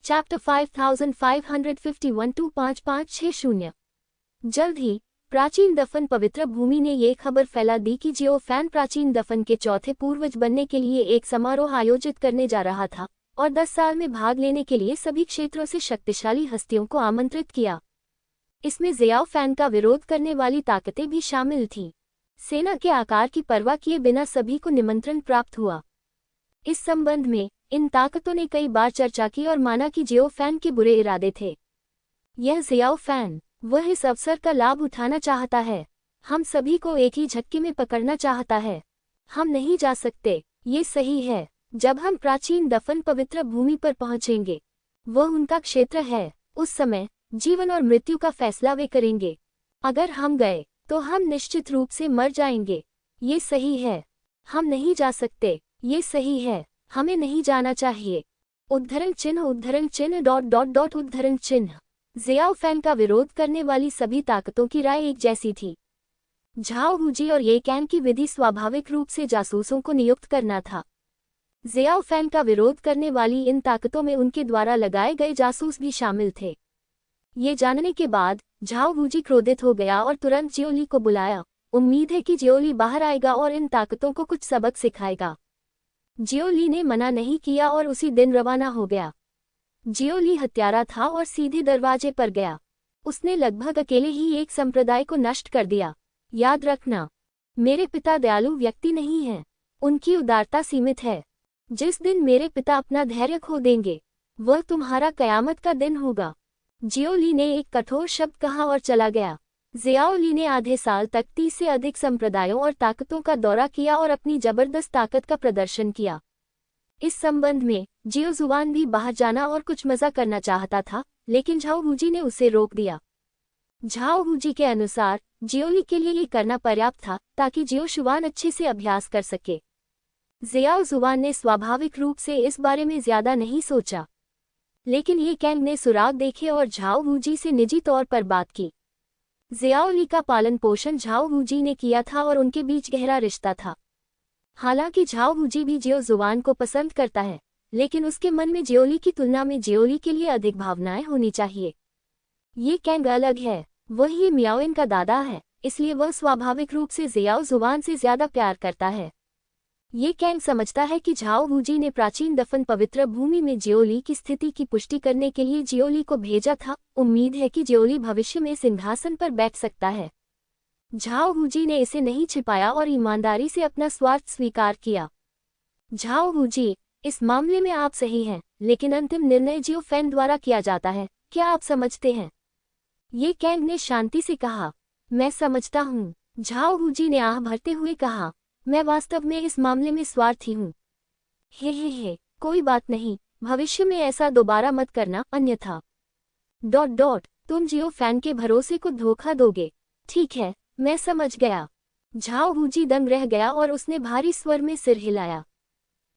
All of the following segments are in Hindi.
चैप्टर 5551-25560। जल्द ही प्राचीन दफन पवित्र भूमि ने ये खबर फैला दी कि जियो फैन प्राचीन दफन के चौथे पूर्वज बनने के लिए एक समारोह आयोजित करने जा रहा था और 10 साल में भाग लेने के लिए सभी क्षेत्रों से शक्तिशाली हस्तियों को आमंत्रित किया। इसमें जियाओ फैन का विरोध करने वाली ताकतें भी शामिल थीं। सेना के आकार की परवाह किए बिना सभी को निमंत्रण प्राप्त हुआ। इस संबंध में इन ताकतों ने कई बार चर्चा की और माना कि जियो फैन के बुरे इरादे थे। यह जियाओ फैन वह इस अवसर का लाभ उठाना चाहता है, हम सभी को एक ही झटके में पकड़ना चाहता है। हम नहीं जा सकते, ये सही है। जब हम प्राचीन दफन पवित्र भूमि पर पहुंचेंगे, वह उनका क्षेत्र है। उस समय जीवन और मृत्यु का फैसला वे करेंगे। अगर हम गए तो हम निश्चित रूप से मर जाएंगे। ये सही है। हम नहीं जा सकते, ये सही है। हमें नहीं जाना चाहिए। उद्धरण चिन्ह उद्धरण चिन्ह डॉट डॉट डॉट उद्धरण चिन्ह। जियाओ फैन का विरोध करने वाली सभी ताकतों की राय एक जैसी थी। झाओ हुजी और ये कैन की विधि स्वाभाविक रूप से जासूसों को नियुक्त करना था। जियाओ फैन का विरोध करने वाली इन ताकतों में उनके द्वारा लगाए गए जासूस भी शामिल थे। ये जानने के बाद झाओ हुजी क्रोधित हो गया और तुरंत जियोली को बुलाया। उम्मीद है कि जियोली बाहर आएगा और इन ताकतों को कुछ सबक सिखाएगा। जियोली ने मना नहीं किया और उसी दिन रवाना हो गया। जियोली हत्यारा था और सीधे दरवाजे पर गया। उसने लगभग अकेले ही एक संप्रदाय को नष्ट कर दिया। याद रखना, मेरे पिता दयालु व्यक्ति नहीं हैं। उनकी उदारता सीमित है। जिस दिन मेरे पिता अपना धैर्य खो देंगे, वह तुम्हारा कयामत का दिन होगा। जियोली ने एक कठोर शब्द कहा और चला गया। जियाओ ली ने आधे साल तक 30 से अधिक संप्रदायों और ताकतों का दौरा किया और अपनी जबरदस्त ताकत का प्रदर्शन किया। इस संबंध में जियो जुवान भी बाहर जाना और कुछ मजा करना चाहता था, लेकिन झाओ हुजी ने उसे रोक दिया। झाओ हुजी के अनुसार जियोली के लिए ये करना पर्याप्त था ताकि जियो शुवान अच्छे से अभ्यास कर सके। जियाओ जुवान ने स्वाभाविक रूप से इस बारे में ज्यादा नहीं सोचा, लेकिन ये कैंग ने सुराग देखे और झाओ हुजी से निजी तौर पर बात की। जियाओ ली का पालन पोषण झाओ हुजी ने किया था और उनके बीच गहरा रिश्ता था। हालांकि झाओ हुजी भी जियो जुवान को पसंद करता है, लेकिन उसके मन में जियोली की तुलना में जियोली के लिए अधिक भावनाएं होनी चाहिए। ये कैंग अलग है। वह ये मियाओइन का दादा है, इसलिए वह स्वाभाविक रूप से जियाओ जुवान से ज्यादा प्यार करता है। ये कैंग समझता है कि झाओ हुजी ने प्राचीन दफन पवित्र भूमि में जियोली की स्थिति की पुष्टि करने के लिए जियोली को भेजा था। उम्मीद है कि जियोली भविष्य में सिंहासन पर बैठ सकता है। झाओ हुजी ने इसे नहीं छिपाया और ईमानदारी से अपना स्वार्थ स्वीकार किया। झाओ हुजी, इस मामले में आप सही हैं, लेकिन अंतिम निर्णय जियो फैन द्वारा किया जाता है, क्या आप समझते हैं? ये कैंग ने शांति से कहा। मैं समझता हूँ। झाओ हुजी ने आह भरते हुए कहा, मैं वास्तव में इस मामले में स्वार्थी हूँ। हे, कोई बात नहीं, भविष्य में ऐसा दोबारा मत करना, अन्यथा डॉट डॉट तुम जियो फैन के भरोसे को धोखा दोगे। ठीक है, मैं समझ गया। झाओ हुजी दंग रह गया और उसने भारी स्वर में सिर हिलाया।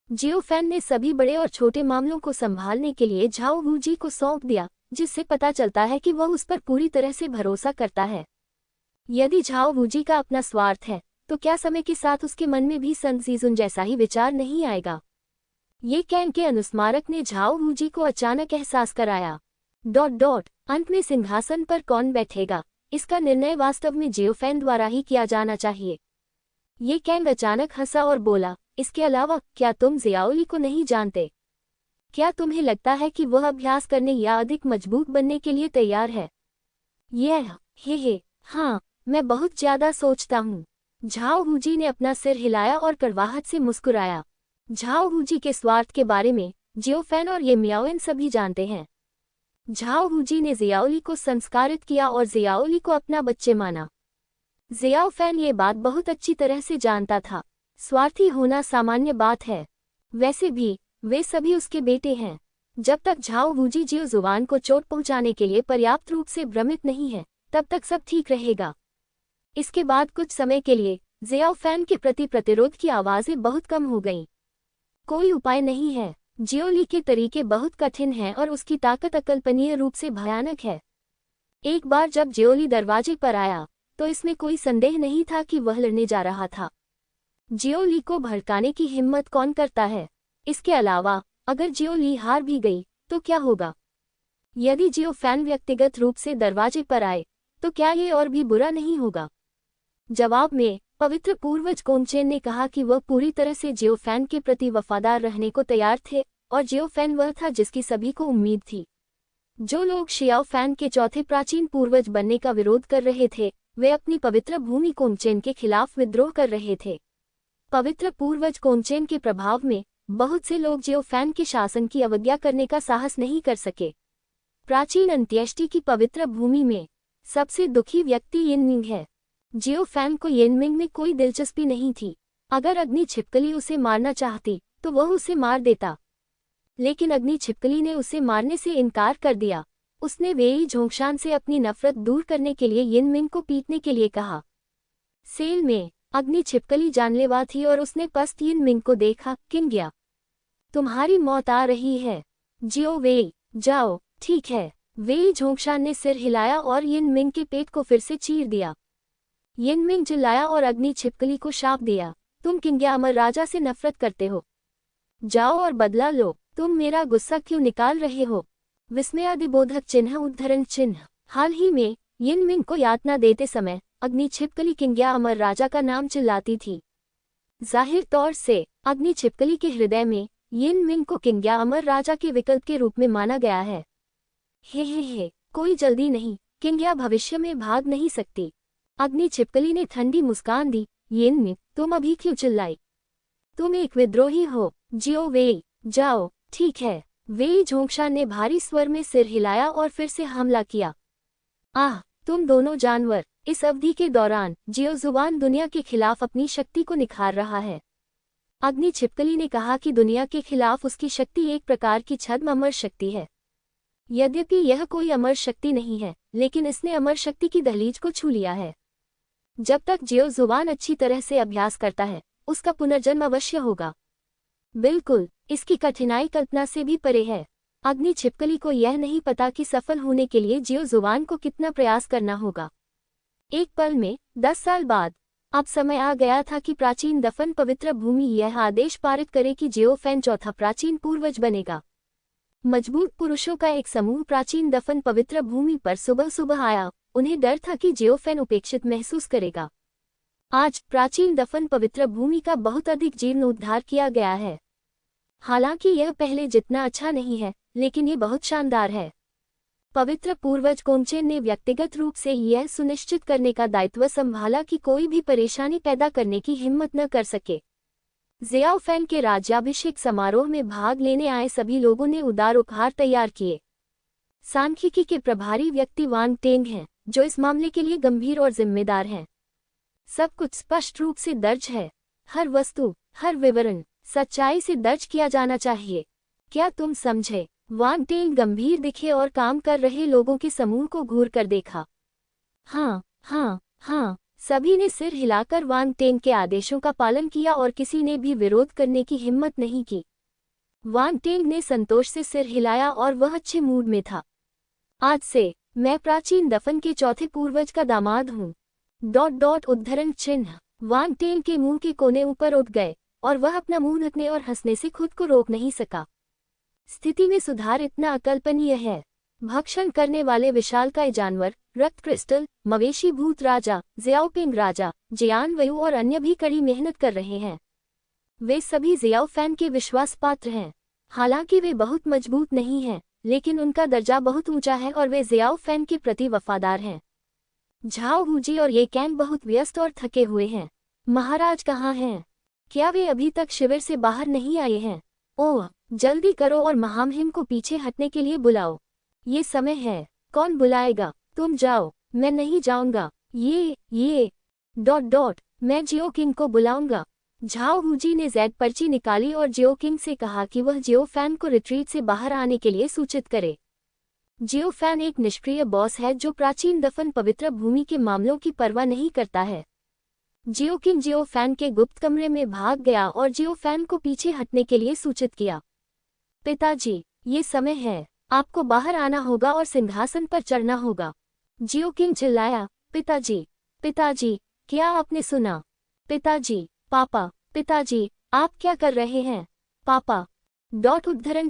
जियो फैन ने सभी बड़े और छोटे मामलों को संभालने के लिए झाओ हुजी को सौंप दिया, जिससे पता चलता है कि वह उस पर पूरी तरह से भरोसा करता है। यदि झाओ हुजी का अपना स्वार्थ है, तो क्या समय के साथ उसके मन में भी सन सीजुन जैसा ही विचार नहीं आएगा? ये कैंग के अनुस्मारक ने झाओ हुजी को अचानक एहसास कराया। डॉट डॉट अंत में सिंहासन पर कौन बैठेगा, इसका निर्णय वास्तव में जियो फैन द्वारा ही किया जाना चाहिए। ये कैंग अचानक हंसा और बोला, इसके अलावा क्या तुम जियाओली को नहीं जानते? क्या तुम्हें लगता है कि वह अभ्यास करने या अधिक मजबूत बनने के लिए तैयार है? हे, हाँ, मैं बहुत ज्यादा सोचता हूँ। झाओ हुजी ने अपना सिर हिलाया और कड़वाहट से मुस्कुराया। झाओ हुजी के स्वार्थ के बारे में जियो फैन और ये मियाओइन सभी जानते हैं। झाओ हुजी ने जियाओली को संस्कारित किया और जियाओली को अपना बच्चे माना। जियाओ फैन ये बात बहुत अच्छी तरह से जानता था। स्वार्थी होना सामान्य बात है। वैसे भी वे सभी उसके बेटे हैं। जब तक झाओ हुजी जियो जुवान को चोट पहुंचाने के लिए पर्याप्त रूप से भ्रमित नहीं है, तब तक सब ठीक रहेगा। इसके बाद कुछ समय के लिए जियाओ फैन के प्रति प्रतिरोध की आवाजें बहुत कम हो गईं। कोई उपाय नहीं है। जियोली के तरीके बहुत कठिन हैं और उसकी ताकत अकल्पनीय रूप से भयानक है। एक बार जब जियोली दरवाजे पर आया, तो इसमें कोई संदेह नहीं था कि वह लड़ने जा रहा था। जियोली को भड़काने की हिम्मत कौन करता है? इसके अलावा अगर जियोली हार भी गई, तो क्या होगा? यदि जियो फैन व्यक्तिगत रूप से दरवाजे पर आए तो क्या ये और भी बुरा नहीं होगा? जवाब में पवित्र पूर्वज कोमचेन ने कहा कि वह पूरी तरह से जियो फैन के प्रति वफादार रहने को तैयार थे और जियो फैन वह था जिसकी सभी को उम्मीद थी। जो लोग शियाओ फैन के चौथे प्राचीन पूर्वज बनने का विरोध कर रहे थे वे अपनी पवित्र भूमि कोमचेन के खिलाफ विद्रोह कर रहे थे। पवित्र पूर्वज कोमचेन के प्रभाव में बहुत से लोग जियो फैन के शासन की अवज्ञा करने का साहस नहीं कर सके। प्राचीन अंत्येष्टि की पवित्र भूमि में सबसे दुखी व्यक्ति यिनमिंग है। जियो फैन को यिनमिंग में कोई दिलचस्पी नहीं थी। अगर अग्नि छिपकली उसे मारना चाहती तो वह उसे मार देता, लेकिन अग्नि छिपकली ने उसे मारने से इनकार कर दिया। उसने वेई झोंगशान से अपनी नफरत दूर करने के लिए यिनमिंग को पीटने के लिए कहा। सेल में अग्नि छिपकली जानलेवा थी और उसने पस्त यिनमिंग को देखा। किंग्या, तुम्हारी मौत आ रही है। जियो वेई, जाओ। ठीक है। वेई झोंगशान ने सिर हिलाया और यिनमिंग के पेट को फिर से चीर दिया। यिनमिंग चिल्लाया और अग्नि छिपकली को शाप दिया, तुम किंग्या अमर राजा से नफरत करते हो। जाओ और बदला लो। तुम मेरा गुस्सा क्यों निकाल रहे हो? विस्मयादिबोधक चिन्ह उद्धरण चिन्ह। हाल ही में यिनमिंग को यातना देते समय अग्नि छिपकली किंग्या अमर राजा का नाम चिल्लाती थी। जाहिर तौर से अग्नि छिपकली के हृदय में यिनमिंग को किंग्या अमर राजा के विकल्प के रूप में माना गया है। हे, कोई जल्दी नहीं, किंग्या भविष्य में भाग नहीं सकती। अग्नि छिपकली ने ठंडी मुस्कान दी। यिनमिंग, तुम अभी क्यों चिल्लाई? तुम एक विद्रोही हो। जियो वेई, जाओ। ठीक है। वेई झोंगशान ने भारी स्वर में सिर हिलाया और फिर से हमला किया। आह, तुम दोनों जानवर। इस अवधि के दौरान जियो जुबान दुनिया के खिलाफ अपनी शक्ति को निखार रहा है। अग्नि छिपकली ने कहा कि दुनिया के खिलाफ उसकी शक्ति एक प्रकार की छद्म अमर शक्ति है। यद्यपि यह कोई अमर शक्ति नहीं है, लेकिन इसने अमर शक्ति की दहलीज को छू लिया है। जब तक जियो जुबान अच्छी तरह से अभ्यास करता है उसका पुनर्जन्म अवश्य होगा। बिल्कुल, इसकी कठिनाई कल्पना से भी परे है। अग्नि छिपकली को यह नहीं पता कि सफल होने के लिए जियो जुबान को कितना प्रयास करना होगा। एक पल में 10 साल बाद अब समय आ गया था कि प्राचीन दफन पवित्र भूमि यह आदेश पारित करे कि जियो फैन चौथा प्राचीन पूर्वज बनेगा। मजबूत पुरुषों का एक समूह प्राचीन दफन पवित्र भूमि पर सुबह सुबह आया। उन्हें डर था कि जियो फैन उपेक्षित महसूस करेगा। आज प्राचीन दफन पवित्र भूमि का बहुत अधिक जीर्णोद्धार किया गया है। हालांकि यह पहले जितना अच्छा नहीं है, लेकिन ये बहुत शानदार है। पवित्र पूर्वज कोमचेन ने व्यक्तिगत रूप से यह सुनिश्चित करने का दायित्व संभाला कि कोई भी परेशानी पैदा करने की हिम्मत न कर सके। जियाओ फैन के राज्याभिषेक समारोह में भाग लेने आए सभी लोगों ने उदार उपहार तैयार किए। सांख्यिकी के प्रभारी व्यक्ति वांग टेंग हैं, जो इस मामले के लिए गंभीर और जिम्मेदार हैं। सब कुछ स्पष्ट रूप से दर्ज है। हर वस्तु, हर विवरण सच्चाई से दर्ज किया जाना चाहिए। क्या तुम समझे? वांग टेंग गंभीर दिखे और काम कर रहे लोगों के समूह को घूर कर देखा। हाँ, हाँ, हाँ। सभी ने सिर हिलाकर वांग टेंग के आदेशों का पालन किया और किसी ने भी विरोध करने की हिम्मत नहीं की। वांग टेंग ने संतोष से सिर हिलाया और वह अच्छे मूड में था। आज से मैं प्राचीन दफन के चौथे पूर्वज का दामाद हूँ। उद्धरण चिन्ह। वांग टेंग के मुंह के कोने ऊपर उठ गए और वह अपना मुंह ढकने और हंसने से खुद को रोक नहीं सका। स्थिति में सुधार इतना अकल्पनीय है। भक्षण करने वाले विशालकाय जानवर, रक्त क्रिस्टल, मवेशी भूत राजा, जियाओपिंग राजा, जियान वयु और अन्य भी कड़ी मेहनत कर रहे हैं। वे सभी जियाओ फैन के विश्वास पात्र हैं। हालांकि वे बहुत मजबूत नहीं हैं, लेकिन उनका दर्जा बहुत ऊंचा है और वे जियाओ फैन के प्रति वफादार हैं। झाओ हुजी और ये कैंग बहुत व्यस्त और थके हुए हैं। महाराज कहाँ हैं? क्या वे अभी तक शिविर से बाहर नहीं आए हैं? ओह, जल्दी करो और महामहिम को पीछे हटने के लिए बुलाओ। ये समय है। कौन बुलाएगा? तुम जाओ। मैं नहीं जाऊंगा। ये मैं जियो किंग को बुलाऊंगा। झाओ हुजी ने जेड पर्ची निकाली और जियो किंग से कहा कि वह जियो फैन को रिट्रीट से बाहर आने के लिए सूचित करे। जियो फैन एक निष्क्रिय बॉस है जो प्राचीन दफन पवित्र भूमि के मामलों की परवाह नहीं करता है। जियो किंग जियो फैन के गुप्त कमरे में भाग गया और जियो फैन को पीछे हटने के लिए सूचित किया। पिताजी, ये समय है। आपको बाहर आना होगा और सिंहासन पर चढ़ना होगा। जियो किंग चिल्लाया। पिताजी, क्या आपने सुना? पिताजी, पापा, पिताजी, आप क्या कर रहे हैं? पापा, डॉट उद्धरण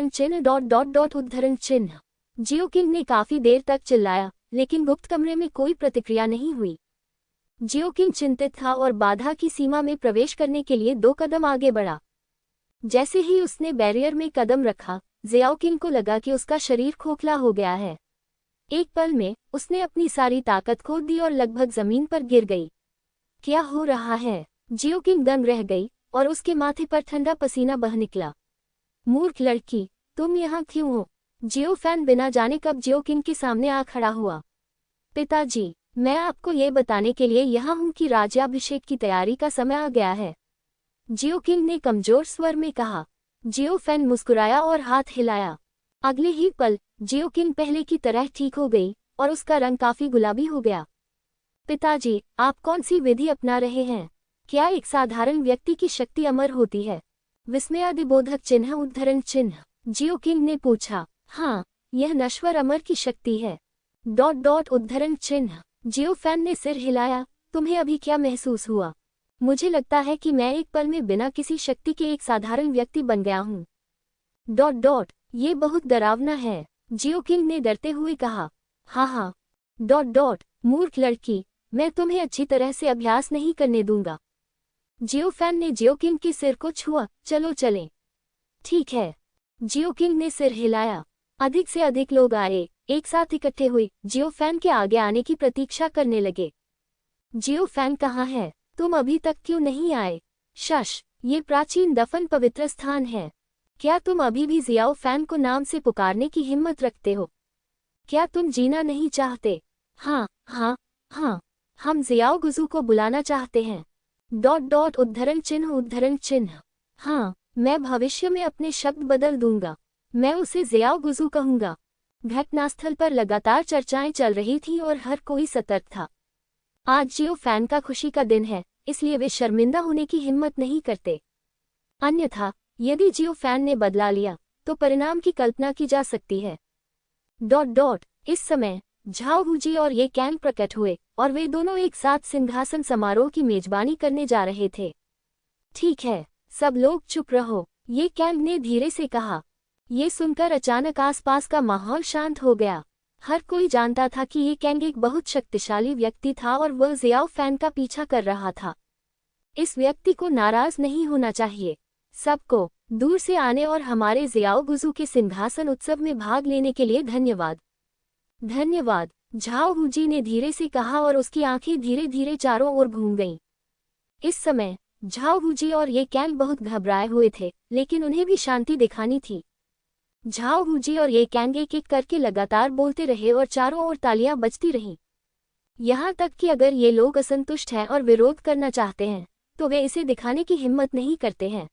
चिन्ह डॉट डॉट डॉट उद्धरण चिन्ह। जियो किंग ने काफी देर तक चिल्लाया, लेकिन गुप्त कमरे में कोई प्रतिक्रिया नहीं हुई। जियो किंग चिंतित था और बाधा की सीमा में प्रवेश करने के लिए 2 कदम आगे बढ़ा। जैसे ही उसने बैरियर में कदम रखा, जियाओ किंग को लगा कि उसका शरीर खोखला हो गया है। एक पल में उसने अपनी सारी ताकत खो दी और लगभग जमीन पर गिर गई। क्या हो रहा है? जियो किंग दंग रह गई और उसके माथे पर ठंडा पसीना बह निकला। मूर्ख लड़की, तुम यहाँ क्यों हो? जियो फैन बिना जाने कब जियो किंग के सामने आ खड़ा हुआ। पिताजी, मैं आपको ये बताने के लिए यहाँ हूँ कि राज्याभिषेक की तैयारी का समय आ गया है, जियो किंग ने कमजोर स्वर में कहा। जियो फैन मुस्कुराया और हाथ हिलाया। अगले ही पल जियो किंग पहले की तरह ठीक हो गई और उसका रंग काफी गुलाबी हो गया। पिताजी, आप कौन सी विधि अपना रहे हैं? क्या एक साधारण व्यक्ति की शक्ति अमर होती है? विस्मयादिबोधक चिन्ह उद्धरण चिन्ह। जियो किंग ने पूछा। हाँ, यह नश्वर अमर की शक्ति है। डॉट डॉट उद्धरण चिन्ह। जियो फैन ने सिर हिलाया। तुम्हें अभी क्या महसूस हुआ? मुझे लगता है कि मैं एक पल में बिना किसी शक्ति के एक साधारण व्यक्ति बन गया हूँ। डॉट डॉट, ये बहुत डरावना है, जियो किंग ने डरते हुए कहा। हाँ, डॉट डॉट, मूर्ख लड़की, मैं तुम्हें अच्छी तरह से अभ्यास नहीं करने दूंगा। जियो फैन ने जियो किंग के सिर को छुआ। चलो चलें। ठीक है, जियो किंग ने सिर हिलाया। अधिक से अधिक लोग आए, एक साथ इकट्ठे हुए जियो फैन के आगे आने की प्रतीक्षा करने लगे। जियो फैन कहाँ है? तुम अभी तक क्यों नहीं आए? शश, ये प्राचीन दफन पवित्र स्थान है। क्या तुम अभी भी जियाओ फैन को नाम से पुकारने की हिम्मत रखते हो? क्या तुम जीना नहीं चाहते? हाँ, हम जियाओ गुजू को बुलाना चाहते हैं। डॉट डॉट उद्धरण चिन्ह। हाँ, मैं भविष्य में अपने शब्द बदल दूंगा। मैं उसे जियाओ गुजू कहूंगा। घटनास्थल पर लगातार चर्चाएं चल रही थीं और हर कोई सतर्क था। आज जियो फैन का खुशी का दिन है, इसलिए वे शर्मिंदा होने की हिम्मत नहीं करते। अन्यथा यदि जियो फैन ने बदला लिया तो परिणाम की कल्पना की जा सकती है। डॉट डॉट इस समय झाओ हुजी और ये कैंग प्रकट हुए और वे दोनों एक साथ सिंहासन समारोह की मेजबानी करने जा रहे थे। ठीक है, सब लोग चुप रहो, ये कैंग ने धीरे से कहा। ये सुनकर अचानक आसपास का माहौल शांत हो गया। हर कोई जानता था कि ये कैंग एक बहुत शक्तिशाली व्यक्ति था और वह जियाओ फैन का पीछा कर रहा था। इस व्यक्ति को नाराज नहीं होना चाहिए। सबको दूर से आने और हमारे जियाओ गुजू के सिंहासन उत्सव में भाग लेने के लिए धन्यवाद। धन्यवाद, झाओ हुजी ने धीरे से कहा और उसकी आंखें धीरे धीरे चारों ओर घूम गईं। इस समय झाओ हुजी और ये कैंग बहुत घबराए हुए थे, लेकिन उन्हें भी शांति दिखानी थी। झाओ हुजी और ये कैंग एक एक करके लगातार बोलते रहे और चारों ओर तालियां बजती रहीं। यहाँ तक कि अगर ये लोग असंतुष्ट हैं और विरोध करना चाहते हैं तो वे इसे दिखाने की हिम्मत नहीं करते हैं।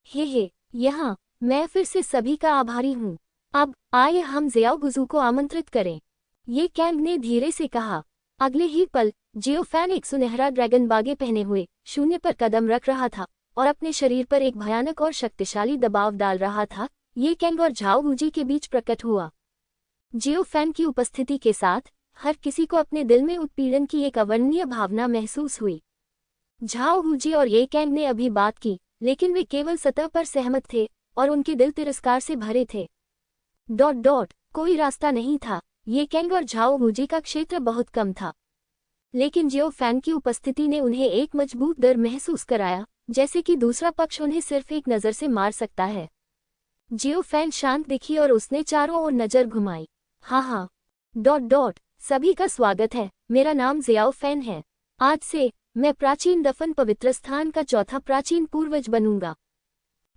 हे, यहाँ मैं फिर से सभी का आभारी हूँ। अब आइए हम जियाओ गुजू को आमंत्रित करें, ये कैंग ने धीरे से कहा। अगले ही पल जियो फैन एक सुनहरा ड्रैगन बागे पहने हुए शून्य पर कदम रख रहा था और अपने शरीर पर एक भयानक और शक्तिशाली दबाव डाल रहा था। ये कैंग और झाओ हुजी के बीच प्रकट हुआ। जियो फैन की उपस्थिति के साथ हर किसी को अपने दिल में उत्पीड़न की एक अवर्णनीय भावना महसूस हुई। झाओ हुजी और ये कैंग ने अभी बात की, लेकिन वे केवल सतह पर सहमत थे और उनके दिल तिरस्कार से भरे थे। डॉट डॉट कोई रास्ता नहीं था। ये कैंग और झाओ हुजी का क्षेत्र बहुत कम था, लेकिन जियो फैन की उपस्थिति ने उन्हें एक मजबूत डर महसूस कराया, जैसे कि दूसरा पक्ष उन्हें सिर्फ एक नज़र से मार सकता है। जियो फैन शांत दिखी और उसने चारों ओर नजर घुमाई। हाँ, डॉट डॉट सभी का स्वागत है। मेरा नाम जियाओ फैन है। आज से मैं प्राचीन दफन पवित्र स्थान का चौथा प्राचीन पूर्वज बनूंगा।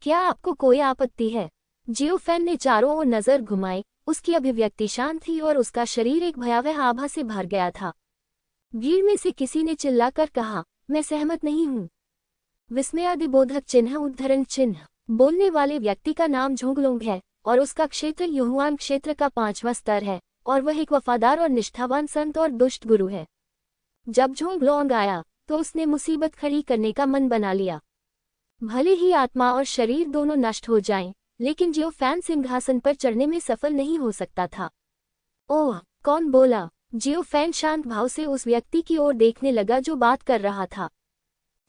क्या आपको कोई आपत्ति है? जियो फैन ने चारों ओर नजर घुमाई। उसकी अभिव्यक्ति शांत थी और उसका शरीर एक भयावह आभा से भर गया था। भीड़ में से किसी ने चिल्लाकर कहा, मैं सहमत नहीं हूँ। विस्मयादिबोधक चिन्ह उद्धरण चिन्ह। बोलने वाले व्यक्ति का नाम झोंगलोंग है और उसका क्षेत्र युहुआन क्षेत्र का 5वां स्तर है और वह एक वफादार और निष्ठावान संत और दुष्ट गुरु है। जब झोंगलोंग आया तो उसने मुसीबत खड़ी करने का मन बना लिया। भले ही आत्मा और शरीर दोनों नष्ट हो जाएं, लेकिन जियो फैन सिंहासन पर चढ़ने में सफल नहीं हो सकता था। ओह, कौन बोला? जियो फैन शांत भाव से उस व्यक्ति की ओर देखने लगा जो बात कर रहा था।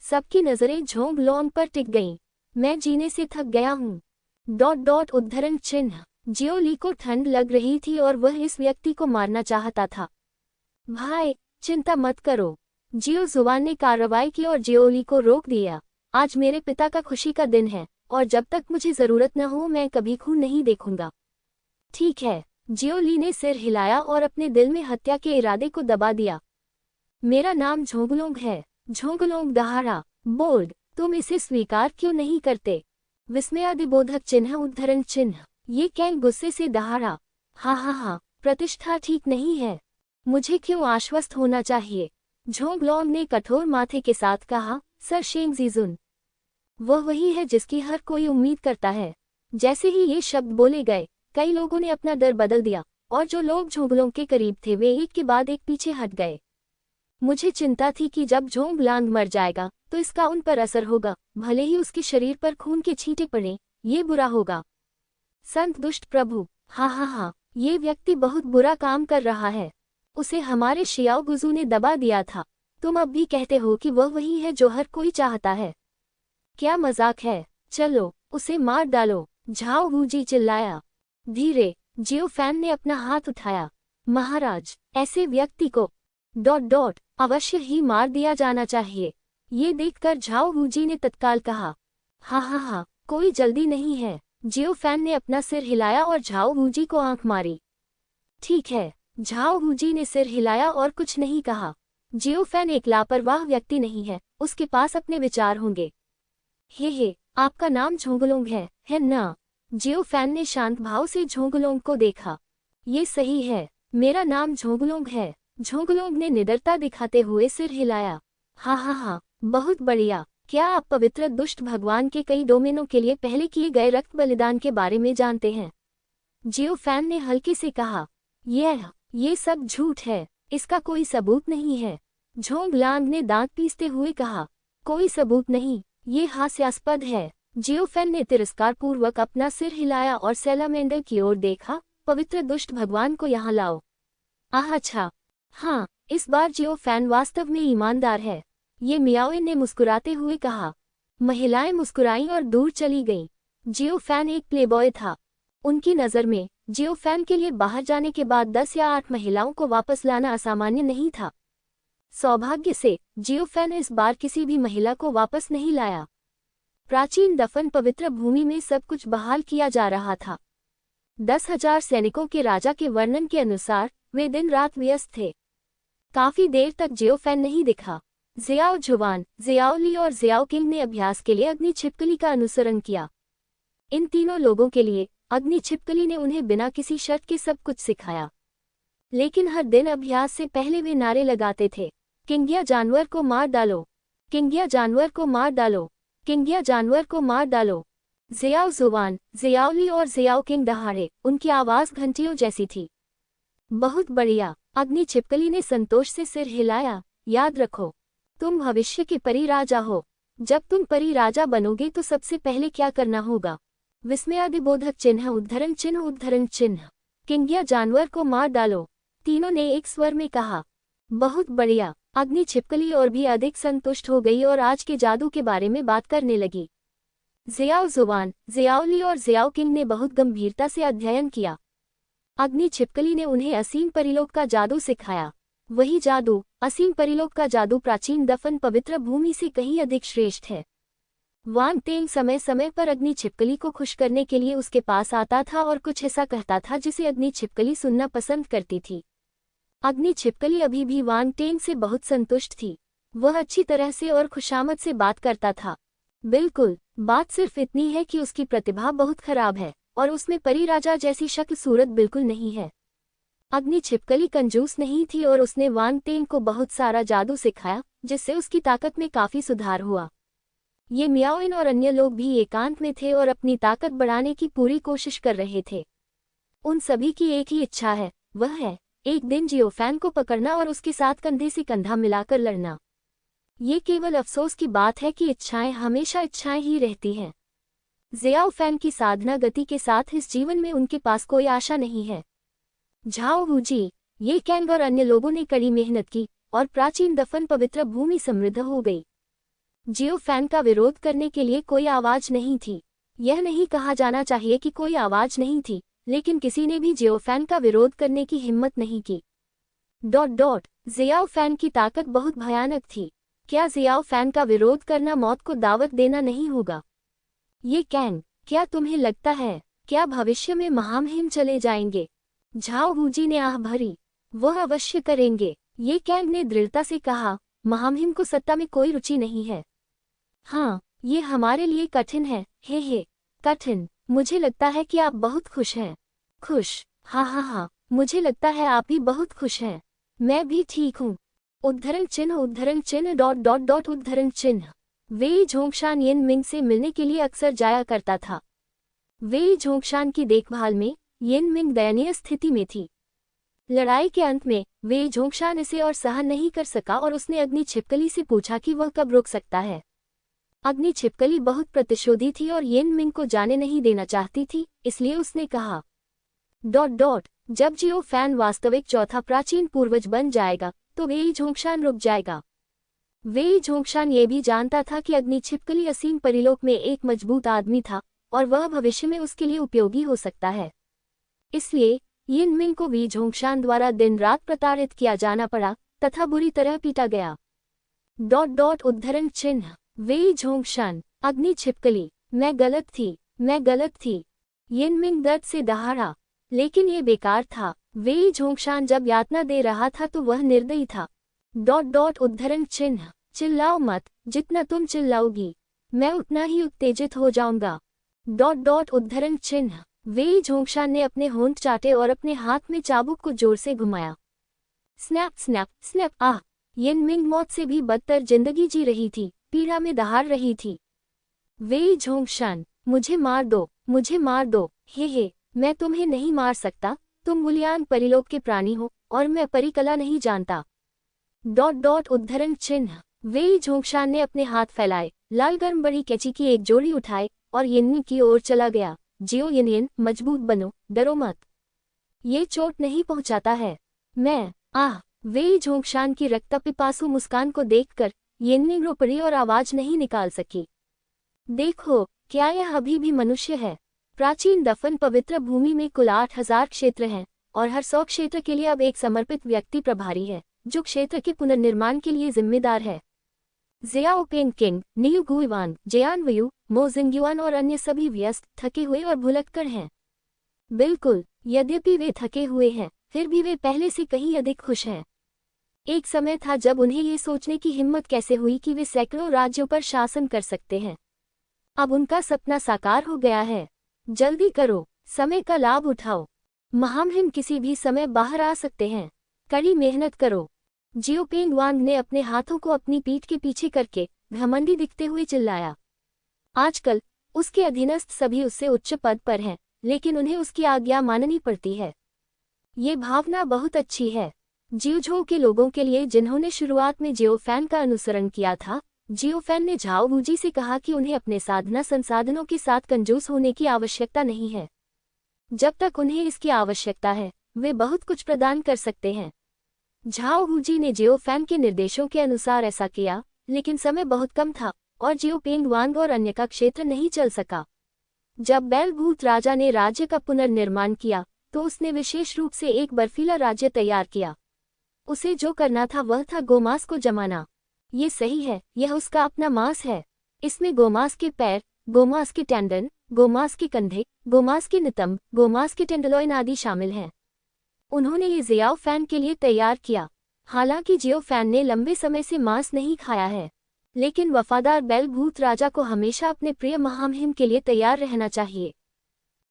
सबकी नजरें झोंगलोंग पर टिक गईं। मैं जीने से थक गया हूँ। उद्धरण चिन्ह। जियो ली को ठंड लग रही थी और वह इस व्यक्ति को मारना चाहता था। भाई, चिंता मत करो। जियो जुबान ने कार्रवाई की और जियो ली को रोक दिया। आज मेरे पिता का खुशी का दिन है और जब तक मुझे जरूरत न हो मैं कभी खून नहीं देखूंगा। ठीक है। जियो ली ने सिर हिलाया और अपने दिल में हत्या के इरादे को दबा दिया। मेरा नाम झोंगलोंग है। झोंगलोंग दहाड़ा। बोल्ड, तुम इसे स्वीकार क्यों नहीं करते? विस्मयादिबोधक चिन्ह उद्धरण चिन्ह। ये कैंग गुस्से से दहाड़ा। हाँ, प्रतिष्ठा ठीक नहीं है। मुझे क्यों आश्वस्त होना चाहिए? झोंगलोंग ने कठोर माथे के साथ कहा, सर शेंग जीजुन। वह वही है जिसकी हर कोई उम्मीद करता है। जैसे ही ये शब्द बोले गए, कई लोगों ने अपना डर बदल दिया और जो लोग झोंगलोंग के करीब थे वे एक के बाद एक पीछे हट गए। मुझे चिंता थी कि जब झोंगलांग मर जाएगा तो इसका उन पर असर होगा, भले ही उसके शरीर पर खून के छींटे पड़े, ये बुरा होगा। संत दुष्ट प्रभु, हाँ, ये व्यक्ति बहुत बुरा काम कर रहा है। उसे हमारे शियाओ गुजू ने दबा दिया था। तुम अब भी कहते हो कि वह वही है जो हर कोई चाहता है। क्या मजाक है? चलो, उसे मार डालो। झाओ वूजी चिल्लाया। धीरे। जियो फैन ने अपना हाथ उठाया। महाराज, ऐसे व्यक्ति को अवश्य ही मार दिया जाना चाहिए। ये देखकर झाओ वूजी ने तत्काल कहा। हाँ, कोई जल्दी नहीं है। जियो फैन ने अपना सिर हिलाया और झाओ वूजी को आंख मारी। ठीक है। झाओ वूजी ने सिर हिलाया और कुछ नहीं कहा। जियो फैन एक लापरवाह व्यक्ति नहीं है, उसके पास अपने विचार होंगे। हे, आपका नाम झोंगलोंग है ना? जियो फैन ने शांत भाव से झोंगलोंग को देखा। ये सही है, मेरा नाम झोंगलोंग है। झोंगलोंग ने निडरता दिखाते हुए सिर हिलाया। हाँ, बहुत बढ़िया। क्या आप पवित्र दुष्ट भगवान के कई डोमेनों के लिए पहले किए गए रक्त बलिदान के बारे में जानते हैं? जियो फैन ने हल्के से कहा। ये सब झूठ है, इसका कोई सबूत नहीं है। झोंगलांग ने दांत पीसते हुए कहा। कोई सबूत नहीं, ये हास्यास्पद है। जियो फैन ने तिरस्कारपूर्वक अपना सिर हिलाया और सैलामेंडर की ओर देखा। पवित्र दुष्ट भगवान को यहाँ लाओ। अच्छा। हाँ, इस बार जियो फैन वास्तव में ईमानदार है, ये मियाओइन ने मुस्कुराते हुए कहा। महिलाएं मुस्कुराईं और दूर चली गईं। जियो फैन एक प्लेबॉय था। उनकी नज़र में जियो फैन के लिए बाहर जाने के बाद 10 या 8 महिलाओं को वापस लाना असामान्य नहीं था। सौभाग्य से जियो फैन इस बार किसी भी महिला को वापस नहीं लाया। प्राचीन दफन पवित्र भूमि में सब कुछ बहाल किया जा रहा था। 10,000 सैनिकों के राजा के वर्णन के अनुसार वे दिन रात व्यस्त थे। काफी देर तक जियो फैन नहीं दिखा। ज़ियाओ जुवान, ज़ियाओ ली और ज़ियाओ किंग ने अभ्यास के लिए अग्नि छिपकली का अनुसरण किया। इन तीनों लोगों के लिए अग्नि छिपकली ने उन्हें बिना किसी शर्त के सब कुछ सिखाया। लेकिन हर दिन अभ्यास से पहले वे नारे लगाते थे, किंगिया जानवर को मार डालो, किंगिया जानवर को मार डालो, किंगिया जानवर को मार डालो। ज़ियाओ जुवान, ज़ियाओ ली और ज़ियाओ किंग दहाड़े, उनकी आवाज़ घंटियों जैसी थी। बहुत बढ़िया। अग्नि छिपकली ने संतोष से सिर हिलाया। याद रखो, तुम भविष्य के परी राजा हो। जब तुम परी राजा बनोगे तो सबसे पहले क्या करना होगा? विस्मयादिबोधक चिन्ह उद्धरण चिन्ह। किंगिया जानवर को मार डालो। तीनों ने एक स्वर में कहा। बहुत बढ़िया। अग्नि छिपकली और भी अधिक संतुष्ट हो गई और आज के जादू के बारे में बात करने लगी। ज़ियाओ जुवान, ज़ियाओ ली और ज़ियाओ किंग ने बहुत गंभीरता से अध्ययन किया। अग्नि छिपकली ने उन्हें असीम परिलोक का जादू सिखाया। वही जादू, असीम परिलोक का जादू प्राचीन दफन पवित्र भूमि से कहीं अधिक श्रेष्ठ है। वांग तेंग समय समय पर अग्नि छिपकली को खुश करने के लिए उसके पास आता था और कुछ ऐसा कहता था जिसे अग्नि छिपकली सुनना पसंद करती थी। अग्नि छिपकली अभी भी वांग तेंग से बहुत संतुष्ट थी। वह अच्छी तरह से और खुशामद से बात करता था। बिल्कुल, बात सिर्फ इतनी है कि उसकी प्रतिभा बहुत खराब है और उसमें परी राजा जैसी शक्ल सूरत बिल्कुल नहीं है। अग्नि छिपकली कंजूस नहीं थी और उसने वांग तेंग को बहुत सारा जादू सिखाया जिससे उसकी ताकत में काफी सुधार हुआ। ये मियाओइन और अन्य लोग भी एकांत में थे और अपनी ताकत बढ़ाने की पूरी कोशिश कर रहे थे। उन सभी की एक ही इच्छा है, वह है एक दिन जियो फैन को पकड़ना और उसके साथ कंधे से कंधा मिलाकर लड़ना। ये केवल अफसोस की बात है कि इच्छाएं हमेशा इच्छाएं ही रहती हैं। ज़ियाओ फैन की साधना गति के साथ इस जीवन में उनके पास कोई आशा नहीं है। झाओ वूजी, ये कैंग और अन्य लोगों ने कड़ी मेहनत की और प्राचीन दफन पवित्र भूमि समृद्ध हो गई। जियो फैन का विरोध करने के लिए कोई आवाज नहीं थी। यह नहीं कहा जाना चाहिए कि कोई आवाज नहीं थी, लेकिन किसी ने भी जियोफैन का विरोध करने की हिम्मत नहीं की। जियाओफैन की ताकत बहुत भयानक थी। क्या जियाओफैन का विरोध करना मौत को दावत देना नहीं होगा? ये कैंग, क्या तुम्हें लगता है क्या भविष्य में महामहिम चले जाएंगे? झाओ वूजी ने आह भरी। वह अवश्य करेंगे, ये कैंग ने दृढ़ता से कहा। महामहिम को सत्ता में कोई रुचि नहीं है। हाँ, ये हमारे लिए कठिन है। हे कठिन। मुझे लगता है कि आप बहुत खुश हैं। खुश? हाँ, मुझे लगता है आप भी बहुत खुश हैं। मैं भी ठीक हूँ। उद्धरण चिन्ह उद्धरण चिन्ह। वेई झोंगशान येन मिंग से मिलने के लिए अक्सर जाया करता था। वेई झोंगशान की देखभाल में येन मिंग दयनीय स्थिति में थी। लड़ाई के अंत में वेई झोंगशान इसे और सहन नहीं कर सका और उसने अग्नि छिपकली से पूछा कि वह कब रुक सकता है। अग्नि छिपकली बहुत प्रतिशोधी थी और येन मिंग को जाने नहीं देना चाहती थी, इसलिए उसने कहा जब जियोफैन वास्तविक चौथा प्राचीन पूर्वज बन जाएगा तो वेई झोंगशान रुक जाएगा। वेई झोंगशान ये भी जानता था कि अग्नि छिपकली असीम परिलोक में एक मजबूत आदमी था और वह भविष्य में उसके लिए उपयोगी हो सकता है। इसलिए येन मिंग को वेई झोंगशान द्वारा दिन रात प्रताड़ित किया जाना पड़ा तथा बुरी तरह पीटा गया। उद्धरण चिन्ह। वेई झोंगशान। अग्नि छिपकली। मैं गलत थी। येन मिंग दर्द से दहाड़ा। लेकिन ये बेकार था। वेई झोंगशान जब यातना दे रहा था तो वह निर्दयी था। उद्धरण चिन्ह। चिल्लाओ मत, जितना तुम चिल्लाओगी मैं उतना ही उत्तेजित हो जाऊंगा। उद्धरण चिन्ह। वेई झोंगशान ने अपने होंठ चाटे और अपने हाथ में चाबुक को जोर से घुमाया। Snap snap snap. आह! येन मिंग मौत से भी बदतर जिंदगी जी रही थी, पीड़ा में दहाड़ रही थी। वेई झोंगशान, मुझे मार दो। हे मैं तुम्हें नहीं मार सकता, तुम मूल्यांक परिलोक के प्राणी हो और मैं परिकला नहीं जानता। उद्धरण चिन्ह। वेई झोंगशान ने अपने हाथ फैलाए, लाल गर्म बड़ी कैंची की एक जोड़ी उठाए और येनमिंग की ओर चला गया। जियो येन, मजबूत बनो, डरो मत। ये चोट नहीं पहुंचाता है। वेई झोंगशान की रक्तपिपासु मुस्कान को देखकर येनमिंग रो पड़ी और आवाज नहीं निकाल सकी। देखो, क्या यह अभी भी मनुष्य है? प्राचीन दफन पवित्र भूमि में कुल 8000 क्षेत्र हैं और हर 100 क्षेत्र के लिए अब एक समर्पित व्यक्ति प्रभारी है, जो क्षेत्र के पुनर्निर्माण के लिए जिम्मेदार है। जियाओपेंग किंग, नियू गुइवान, जेयान वयू, मो जिंगयुआन और अन्य सभी व्यस्त, थके हुए और भुलक्कड़ हैं। बिल्कुल, यद्यपि वे थके हुए हैं, फिर भी वे पहले से कहीं अधिक खुश हैं। एक समय था जब उन्हें ये सोचने की हिम्मत कैसे हुई कि वे सैकड़ों राज्यों पर शासन कर सकते हैं। अब उनका सपना साकार हो गया है। जल्दी करो, समय का लाभ उठाओ। महामहिम किसी भी समय बाहर आ सकते हैं। कड़ी मेहनत करो। जियोपेंग वांग ने अपने हाथों को अपनी पीठ के पीछे करके घमंडी दिखते हुए चिल्लाया। आजकल उसके अधीनस्थ सभी उससे उच्च पद पर हैं, लेकिन उन्हें उसकी आज्ञा माननी पड़ती है। ये भावना बहुत अच्छी है। जियोझो के लोगों के लिए जिन्होंने शुरुआत में जियोफैन का अनुसरण किया था, जियोफैन ने झाओ वूजी से कहा कि उन्हें अपने साधना संसाधनों के साथ कंजूस होने की आवश्यकता नहीं है। जब तक उन्हें इसकी आवश्यकता है, वे बहुत कुछ प्रदान कर सकते हैं। झाओ वूजी ने जियोफैन के निर्देशों के अनुसार ऐसा किया, लेकिन समय बहुत कम था और जियोपेंग वांग और अन्य का क्षेत्र नहीं चल सका। जब बैल भूत राजा ने राज्य का पुनर्निर्माण किया, तो उसने विशेष रूप से एक बर्फीला राज्य तैयार किया। उसे जो करना था वह था गोमांस को जमाना। ये सही है, यह उसका अपना मांस है। इसमें गोमांस के पैर, गोमांस के टेंडन, गोमांस के कंधे, गोमांस के नितंब, गोमांस के टेंडलोइन आदि शामिल हैं। उन्होंने ये जियाओफैन के लिए तैयार किया। हालांकि जियोफैन ने लंबे समय से मांस नहीं खाया है, लेकिन वफादार बैल भूत राजा को हमेशा अपने प्रिय महामहिम के लिए तैयार रहना चाहिए।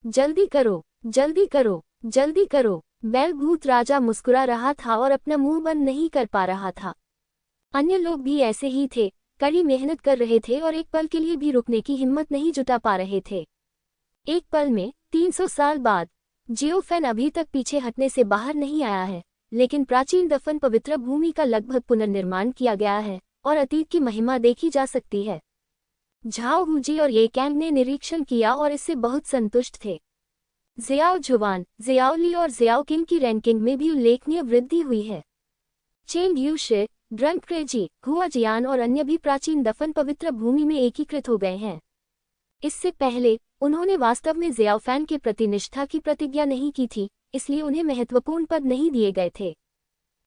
जल्दी करो, जल्दी करो, जल्दी करो। बैल भूत राजा मुस्कुरा रहा था और अपना मुंह बंद नहीं कर पा रहा था। अन्य लोग भी ऐसे ही थे, कड़ी मेहनत कर रहे थे और एक पल के लिए भी रुकने की हिम्मत नहीं जुटा पा रहे थे। एक पल में 300 साल बाद जियोफैन अभी तक पीछे हटने से बाहर नहीं आया है, लेकिन प्राचीन दफन पवित्र भूमि का लगभग पुनर्निर्माण किया गया है और अतीत की महिमा देखी जा सकती है। झाओ वूजी और ये कैंग ने निरीक्षण किया और इससे बहुत संतुष्ट थे। जियाओ जुवान, जियाओ ली और जियाओ किंग की रैंकिंग में भी उल्लेखनीय वृद्धि हुई है। चेंग यूशे, ड्रंक क्रेजी, हुआ जियान और अन्य भी प्राचीन दफन पवित्र भूमि में एकीकृत हो गए हैं। इससे पहले उन्होंने वास्तव में ज़ियाओ फैन के प्रति निष्ठा की प्रतिज्ञा नहीं की थी, इसलिए उन्हें महत्वपूर्ण पद नहीं दिए गए थे।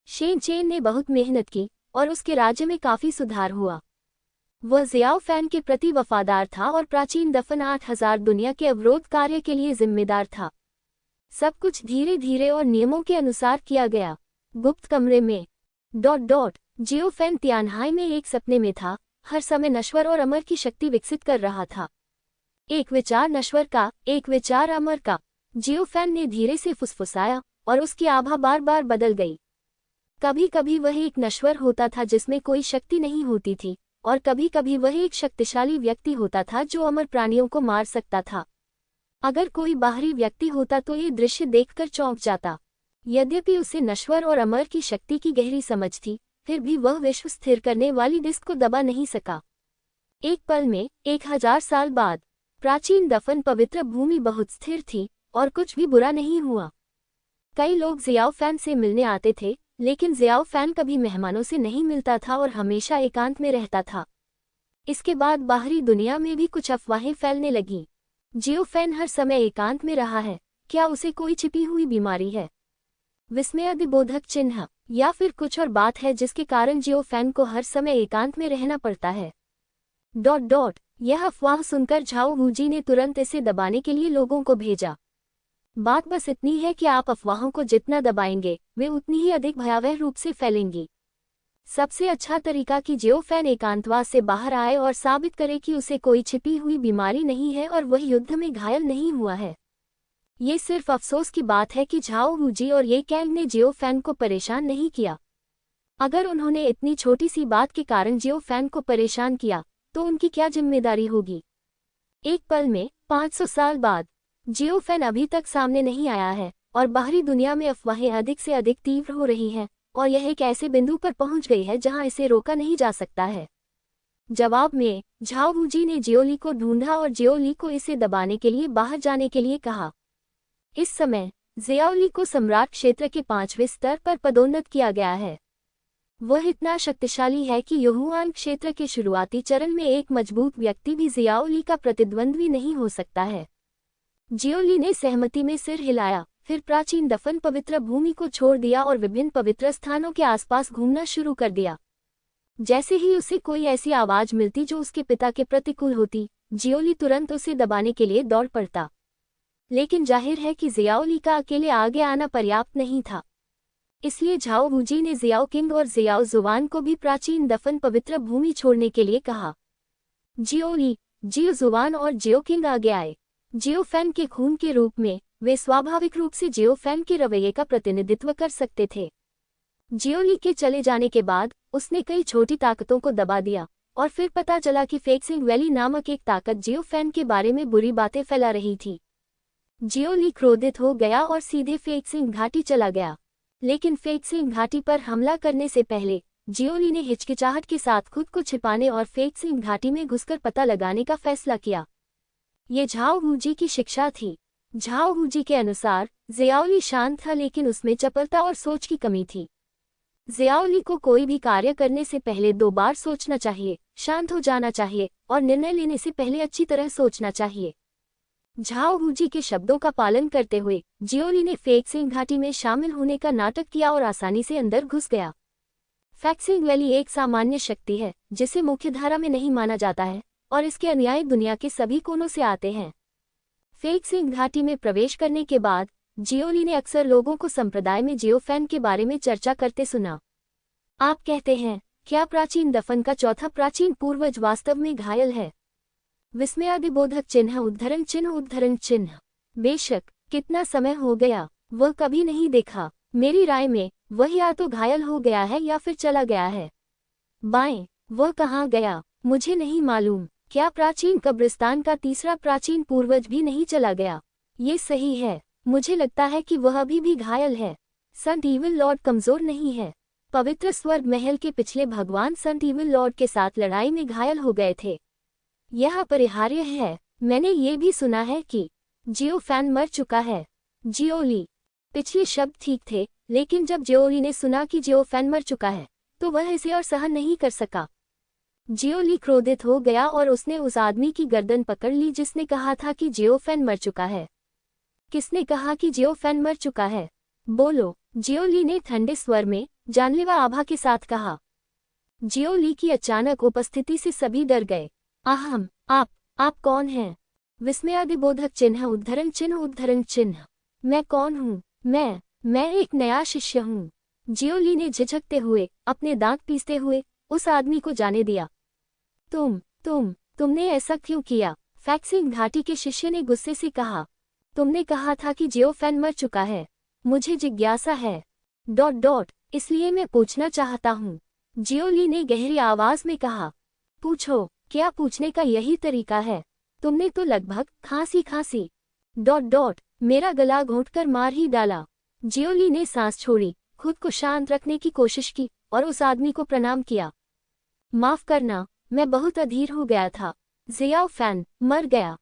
शेन चेन ने बहुत मेहनत की और उसके राज्य में काफी सुधार हुआ। वह ज़ियाओ फैन के प्रति वफादार था और प्राचीन दफन 8000 दुनिया के अवरोध कार्य के लिए जिम्मेदार था। सब कुछ धीरे धीरे और नियमों के अनुसार किया गया। गुप्त कमरे में जियो फैन तियानहाई में एक सपने में था, हर समय नश्वर और अमर की शक्ति विकसित कर रहा था। एक विचार नश्वर का, एक विचार अमर का। जियो फैन ने धीरे से फुसफुसाया और उसकी आभा बार बार बदल गई। कभी कभी वह एक नश्वर होता था जिसमें कोई शक्ति नहीं होती थी, और कभी कभी वह एक शक्तिशाली व्यक्ति होता था जो अमर प्राणियों को मार सकता था। अगर कोई बाहरी व्यक्ति होता तो ये दृश्य देखकर चौंक जाता। यद्यपि उसे नश्वर और अमर की शक्ति की गहरी समझ थी, फिर भी वह विश्व स्थिर करने वाली डिस्क को दबा नहीं सका। एक पल में 1000 साल बाद प्राचीन दफन पवित्र भूमि बहुत स्थिर थी और कुछ भी बुरा नहीं हुआ। कई लोग ज़ियाओ फैन से मिलने आते थे, लेकिन ज़ियाओ फैन कभी मेहमानों से नहीं मिलता था और हमेशा एकांत में रहता था। इसके बाद बाहरी दुनिया में भी कुछ अफवाहें फैलने लगीं। जियो फैन हर समय एकांत में रहा है, क्या उसे कोई छिपी हुई बीमारी है, विस्मयादिबोधक चिन्ह, या फिर कुछ और बात है जिसके कारण जियो फैन को हर समय एकांत में रहना पड़ता है। यह अफवाह सुनकर झाओ वूजी ने तुरंत इसे दबाने के लिए लोगों को भेजा। बात बस इतनी है कि आप अफवाहों को जितना दबाएंगे, वे उतनी ही अधिक भयावह रूप से फैलेंगी। सबसे अच्छा तरीका कि जियो फैन एकांतवास से बाहर आए और साबित करे कि उसे कोई छिपी हुई बीमारी नहीं है और वह युद्ध में घायल नहीं हुआ है। ये सिर्फ अफसोस की बात है कि झाओ वूजी और ये कैंग ने जियो फैन को परेशान नहीं किया। अगर उन्होंने इतनी छोटी सी बात के कारण जियो फैन को परेशान किया, तो उनकी क्या जिम्मेदारी होगी। एक पल में 500 साल बाद जियो फैन अभी तक सामने नहीं आया है और बाहरी दुनिया में अफवाहें अधिक से अधिक तीव्र हो रही हैं और यह एक ऐसे बिंदु पर पहुंच गई है जहां इसे रोका नहीं जा सकता है। जवाब में झाओ वूजी ने जियोली को ढूंढा और जियोली को इसे दबाने के लिए बाहर जाने के लिए कहा। इस समय जियाओली को सम्राट क्षेत्र के 5वें स्तर पर पदोन्नत किया गया है। वह इतना शक्तिशाली है कि युहुआन क्षेत्र के शुरुआती चरण में एक मजबूत व्यक्ति भी जियाओली का प्रतिद्वंद्वी नहीं हो सकता है। जियोली ने सहमति में सिर हिलाया, फिर प्राचीन दफन पवित्र भूमि को छोड़ दिया और विभिन्न पवित्र स्थानों के आसपास घूमना शुरू कर दिया। जैसे ही उसे कोई ऐसी आवाज मिलती जो उसके पिता के प्रतिकूल होती, जियोली तुरंत उसे दबाने के लिए दौड़ पड़ता। लेकिन जाहिर है कि जियाओली का अकेले आगे आना पर्याप्त नहीं था, इसलिए झाओ वूजी ने जियाओ किंग और जियाओ जुवान को भी प्राचीन दफन पवित्र भूमि छोड़ने के लिए कहा। जियोली, जियो जुवान और जियो किंग आगे आए। जियो फैन के खून के रूप में वे स्वाभाविक रूप से जियो फैन के रवैये का प्रतिनिधित्व कर सकते थे। जियोली के चले जाने के बाद उसने कई छोटी ताकतों को दबा दिया और फिर पता चला कि फेक्सिंग वैली नामक एक ताकत जियो फैन के बारे में बुरी बातें फैला रही थी। जियोली क्रोधित हो गया और सीधे फेक्सिंग घाटी चला गया, लेकिन फेक्सिंग घाटी पर हमला करने से पहले जियोली ने हिचकिचाहट के साथ खुद को छिपाने और फेक्सिंग घाटी में घुसकर पता लगाने का फैसला किया। ये झाओ वूजी की शिक्षा थी। झाओ वूजी के अनुसार जियाओली शांत था, लेकिन उसमें चपलता और सोच की कमी थी। जियाओली को कोई भी कार्य करने से पहले 2 बार सोचना चाहिए, शांत हो जाना चाहिए और निर्णय लेने से पहले अच्छी तरह सोचना चाहिए। झाओ वूजी के शब्दों का पालन करते हुए जियोली ने फेक्सिंग घाटी में शामिल होने का नाटक किया और आसानी से अंदर घुस गया। फेक्सिंग वैली एक सामान्य शक्ति है जिसे मुख्यधारा में नहीं माना जाता है और इसके अनुयायी दुनिया के सभी कोनों से आते हैं। फेक्सिंग घाटी में प्रवेश करने के बाद जियोली ने अक्सर लोगों को संप्रदाय में जियो फैन के बारे में चर्चा करते सुना। आप कहते हैं, क्या प्राचीन दफन का चौथा प्राचीन पूर्वज वास्तव में घायल है? विस्मयादिबोधक चिन्ह उद्धरण चिन्ह उद्धरण चिन्ह। बेशक, कितना समय हो गया, वह कभी नहीं देखा। मेरी राय में वह या तो घायल हो गया है या फिर चला गया है। बाएं, वह कहाँ गया, मुझे नहीं मालूम। क्या प्राचीन कब्रिस्तान का तीसरा प्राचीन पूर्वज भी नहीं चला गया? ये सही है, मुझे लगता है कि वह अभी भी घायल है। संत इविल लॉर्ड कमजोर नहीं है। पवित्र स्वर्ग महल के पिछले भगवान संत इविल लॉर्ड के साथ लड़ाई में घायल हो गए थे। यह अपरिहार्य है। मैंने ये भी सुना है कि जियो फैन मर चुका है। जियोली। पिछले शब्द ठीक थे, लेकिन जब जियोली ने सुना कि जियो फैन मर चुका है, तो वह इसे और सहन नहीं कर सका। जियोली क्रोधित हो गया और उसने उस आदमी की गर्दन पकड़ ली जिसने कहा था कि जियोफेन मर चुका है। किसने कहा कि जियोफेन मर चुका है? बोलो, जियोली ने ठंडे स्वर में जानलेवा आभा के साथ कहा। जियोली की अचानक उपस्थिति से सभी डर गए। अहम, आप कौन हैं? विस्मयादिबोधक चिन्ह उद्धरण चिन्ह उद्धरण चिन्ह। मैं कौन हूँ? मैं एक नया शिष्य हूँ। जियोली ने झिझकते हुए, अपने दांत पीसते हुए उस आदमी को जाने दिया। तुमने ऐसा क्यों किया? फैक्सिंग घाटी के शिष्य ने गुस्से से कहा। तुमने कहा था कि जियोफेन मर चुका है। मुझे जिज्ञासा है। ... इसलिए मैं पूछना चाहता हूँ। जियोली ने गहरी आवाज में कहा। पूछो, क्या पूछने का यही तरीका है? तुमने तो लगभग खांसी। ... मेरा गला घोंटकर मार ही डाला। जियोली ने सांस छोड़ी, खुद को शांत रखने की कोशिश की और उस आदमी को प्रणाम किया। माफ करना, मैं बहुत अधीर हो गया था। जियाओफेन मर गया। ...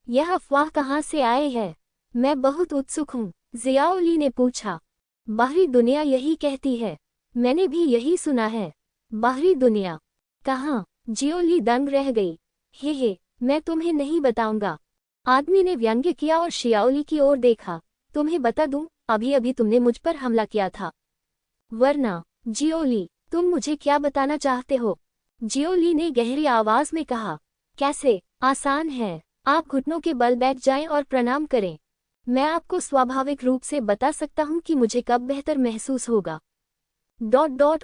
यह अफवाह कहाँ से आए है? मैं बहुत उत्सुक हूँ, जियाओली ने पूछा। बाहरी दुनिया यही कहती है। मैंने भी यही सुना है। बाहरी दुनिया? कहाँ? जियोली दंग रह गई। हे, मैं तुम्हें नहीं बताऊंगा। आदमी ने व्यंग्य किया और शियाओली की ओर देखा। तुम्हें बता दूं, अभी तुमने मुझ पर हमला किया था। वरना, जियोली, तुम मुझे क्या बताना चाहते हो? जियोली ने गहरी आवाज में कहा। कैसे? आसान है। आप घुटनों के बल बैठ जाएं और प्रणाम करें। मैं आपको स्वाभाविक रूप से बता सकता हूं कि मुझे कब बेहतर महसूस होगा। ...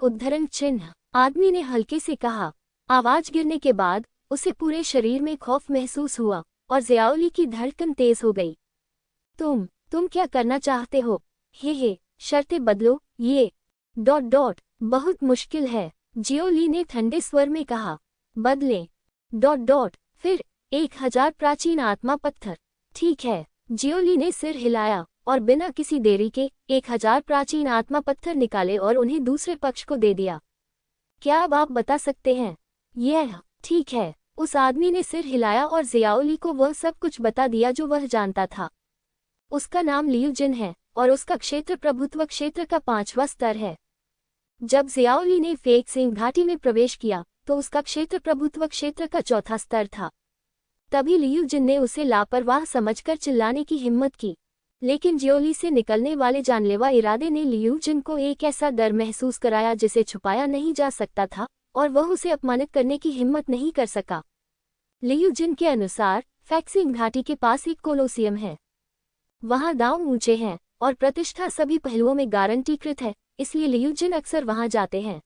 उद्धरण चिन्ह। आदमी ने हल्के से कहा। आवाज गिरने के बाद उसे पूरे शरीर में खौफ महसूस हुआ और जियाओली की धड़कन तेज हो गई। तुम क्या करना चाहते हो? हे, शर्तें बदलो, ये... ... बहुत मुश्किल है, जियोली ने ठंडे स्वर में कहा। बदलें... ... फिर 1000 प्राचीन आत्मा पत्थर। ठीक है। जियोली ने सिर हिलाया और बिना किसी देरी के 1000 प्राचीन आत्मा पत्थर निकाले और उन्हें दूसरे पक्ष को दे दिया। क्या अब आप बता सकते हैं? यह ठीक है। उस आदमी ने सिर हिलाया और जियाओली को वह सब कुछ बता दिया जो वह जानता था। उसका नाम लियू जिन है और उसका क्षेत्र प्रभुत्व क्षेत्र का 5वां स्तर है। जब जियाओली ने फैक्सिंग घाटी में प्रवेश किया तो उसका क्षेत्र प्रभुत्व क्षेत्र का 4था स्तर था। तभी लियू जिन ने उसे लापरवाह समझकर चिल्लाने की हिम्मत की, लेकिन जियोली से निकलने वाले जानलेवा इरादे ने लियू जिन को एक ऐसा डर महसूस कराया जिसे छुपाया नहीं जा सकता था और वह उसे अपमानित करने की हिम्मत नहीं कर सका। लियू जिन के अनुसार फैक्सिंग घाटी के पास एक कोलोसियम है। वहां दांव ऊंचे हैं और प्रतिष्ठा सभी पहलुओं में गारंटीकृत है, इसलिए लियू जिन अक्सर वहां जाते हैं।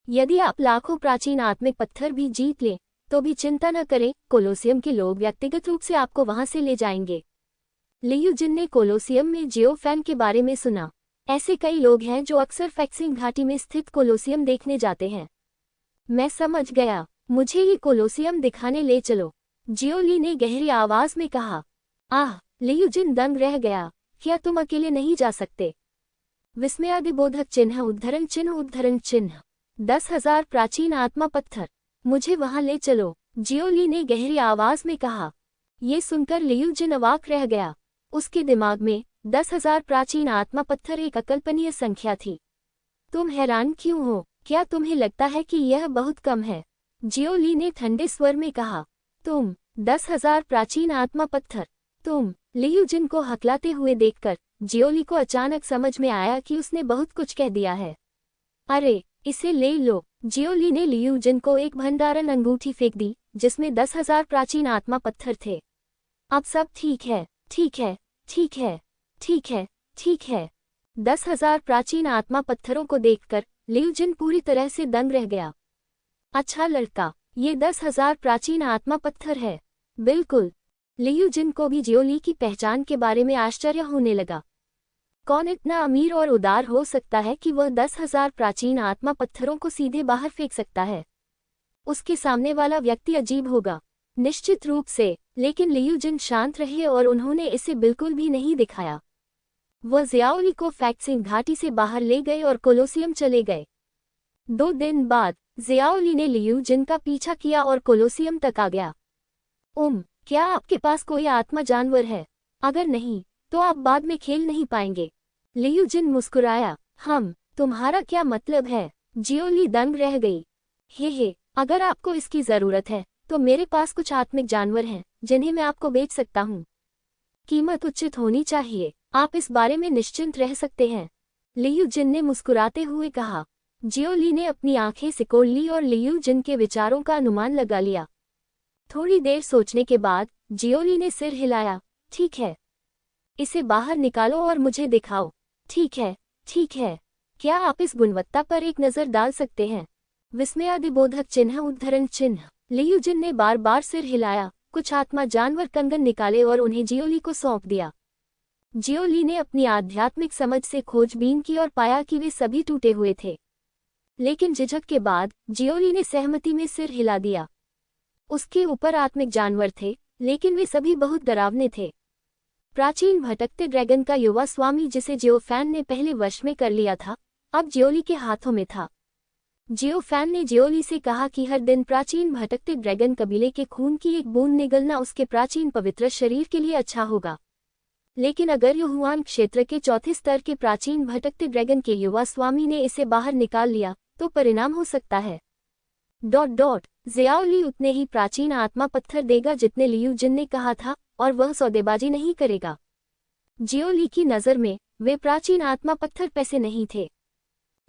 यदि आप लाखों प्राचीन आत्मिक पत्थर भी जीत लें तो भी चिंता न करें, कोलोसियम के लोग व्यक्तिगत रूप से आपको वहां से ले जाएंगे। लियू जिन ने कोलोसियम में जियोफेन के बारे में सुना। ऐसे कई लोग हैं जो अक्सर फैक्सिंग घाटी में स्थित कोलोसियम देखने जाते हैं। मैं समझ गया, मुझे ये कोलोसियम दिखाने ले चलो, जियोली ने गहरी आवाज में कहा। लियू जिन दंग रह गया। क्या तुम अकेले नहीं जा सकते? विस्मयादिबोधक चिन्ह उद्धरण चिन्ह उद्धरण चिन्ह। 10,000 प्राचीन आत्मा पत्थर। मुझे वहां ले चलो, जियोली ने गहरी आवाज में कहा। ये सुनकर लियू जिन अवाक रह गया। उसके दिमाग में 10,000 प्राचीन आत्मा पत्थर एक अकल्पनीय संख्या थी। तुम हैरान क्यों हो? क्या तुम्हें लगता है कि यह बहुत कम है? जियोली ने ठंडे स्वर में कहा। 10,000 प्राचीन आत्मा पत्थर। लियू जिन को हकलाते हुए देखकर जियोली को अचानक समझ में आया कि उसने बहुत कुछ कह दिया है। अरे, इसे ले लो। जियोली ने लियू जिन को एक भंडारण अंगूठी फेंक दी जिसमें 10,000 प्राचीन आत्मा पत्थर थे। अब सब ठीक है, ठीक है, ठीक है, ठीक है, ठीक है। 10,000 प्राचीन आत्मा पत्थरों को देखकर लियू जिन पूरी तरह से दंग रह गया। अच्छा लड़का, ये 10,000 प्राचीन आत्मा पत्थर है। बिल्कुल। लियू जिन को भी जियोली की पहचान के बारे में आश्चर्य होने लगा। कौन इतना अमीर और उदार हो सकता है कि वह 10,000 प्राचीन आत्मा पत्थरों को सीधे बाहर फेंक सकता है? उसके सामने वाला व्यक्ति अजीब होगा। निश्चित रूप से, लेकिन लियू जिन शांत रहे और उन्होंने इसे बिल्कुल भी नहीं दिखाया। वह जियाओली को फैक्सिंग घाटी से बाहर ले गए और कोलोसियम चले गए। 2 दिन बाद जियाओली ने लियू जिन का पीछा किया और कोलोसियम तक आ गया। क्या आपके पास कोई आत्मा जानवर है? अगर नहीं, तो आप बाद में खेल नहीं पाएंगे। लियू जिन मुस्कुराया। तुम्हारा क्या मतलब है? जियोली दंग रह गई। हे, अगर आपको इसकी जरूरत है तो मेरे पास कुछ आत्मिक जानवर हैं जिन्हें मैं आपको बेच सकता हूँ। कीमत उचित होनी चाहिए, आप इस बारे में निश्चिंत रह सकते हैं, लियू जिन ने मुस्कुराते हुए कहा। जियो ली ने अपनी आंखें सिकोड़ ली और लियू जिन के विचारों का अनुमान लगा लिया। थोड़ी देर सोचने के बाद जियो ली ने सिर हिलाया। ठीक है, इसे बाहर निकालो और मुझे दिखाओ। ठीक है, ठीक है, क्या आप इस गुणवत्ता पर एक नज़र डाल सकते हैं? विस्मयादिबोधक चिन्ह उद्धरण चिन्ह। लियू जिन ने बार बार सिर हिलाया, कुछ आत्मा जानवर कंगन निकाले और उन्हें जियोली को सौंप दिया। जियोली ने अपनी आध्यात्मिक समझ से खोजबीन की और पाया कि वे सभी टूटे हुए थे। लेकिन झिझक के बाद जियोली ने सहमति में सिर हिला दिया। उसके ऊपर आत्मिक जानवर थे, लेकिन वे सभी बहुत डरावने थे। प्राचीन भटकते ड्रैगन का युवा स्वामी जिसे जियोफैन ने पहले वश में कर लिया था, अब जियोली के हाथों में था। जियोफैन ने जियोली से कहा कि हर दिन प्राचीन भटकते ड्रैगन कबीले के खून की एक बूंद निगलना उसके प्राचीन पवित्र शरीर के लिए अच्छा होगा। लेकिन अगर युहुआन क्षेत्र के चौथे स्तर के प्राचीन भटकते ड्रैगन के युवा स्वामी ने इसे बाहर निकाल लिया तो परिणाम हो सकता है। ज़ियाओली उतने ही प्राचीन आत्मा पत्थर देगा जितने लियू जिन ने कहा था, और वह सौदेबाजी नहीं करेगा। जियोली की नज़र में वे प्राचीन आत्मा पत्थर पैसे नहीं थे।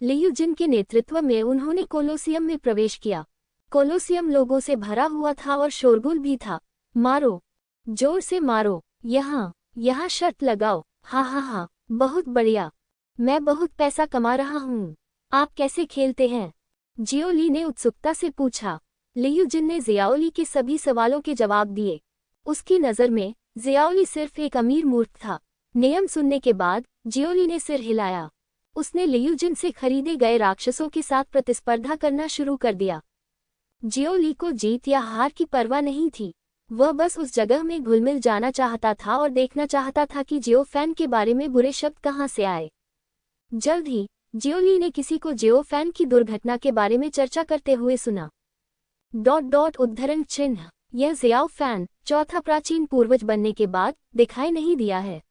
लियू जिन के नेतृत्व में उन्होंने कोलोसियम में प्रवेश किया। कोलोसियम लोगों से भरा हुआ था और शोरगुल भी था। मारो, जोर से मारो, यहाँ शर्त लगाओ। हाँ, बहुत बढ़िया, मैं बहुत पैसा कमा रहा हूँ। आप कैसे खेलते हैं? जियोली ने उत्सुकता से पूछा। लियू जिन ने ज़ियाओली के सभी सवालों के जवाब दिए। उसकी नज़र में ज़ियाओली सिर्फ एक अमीर मूर्ख था। नियम सुनने के बाद जियोली ने सिर हिलाया। उसने लियू जिन से खरीदे गए राक्षसों के साथ प्रतिस्पर्धा करना शुरू कर दिया। जियोली को जीत या हार की परवाह नहीं थी, वह बस उस जगह में घुलमिल जाना चाहता था और देखना चाहता था कि जियोफैन के बारे में बुरे शब्द कहाँ से आए। जल्द ही जियोली ने किसी को जियोफैन की दुर्घटना के बारे में चर्चा करते हुए सुना। उद्धरण चिन्ह। यह जियाओफैन चौथा प्राचीन पूर्वज बनने के बाद दिखाई नहीं दिया है।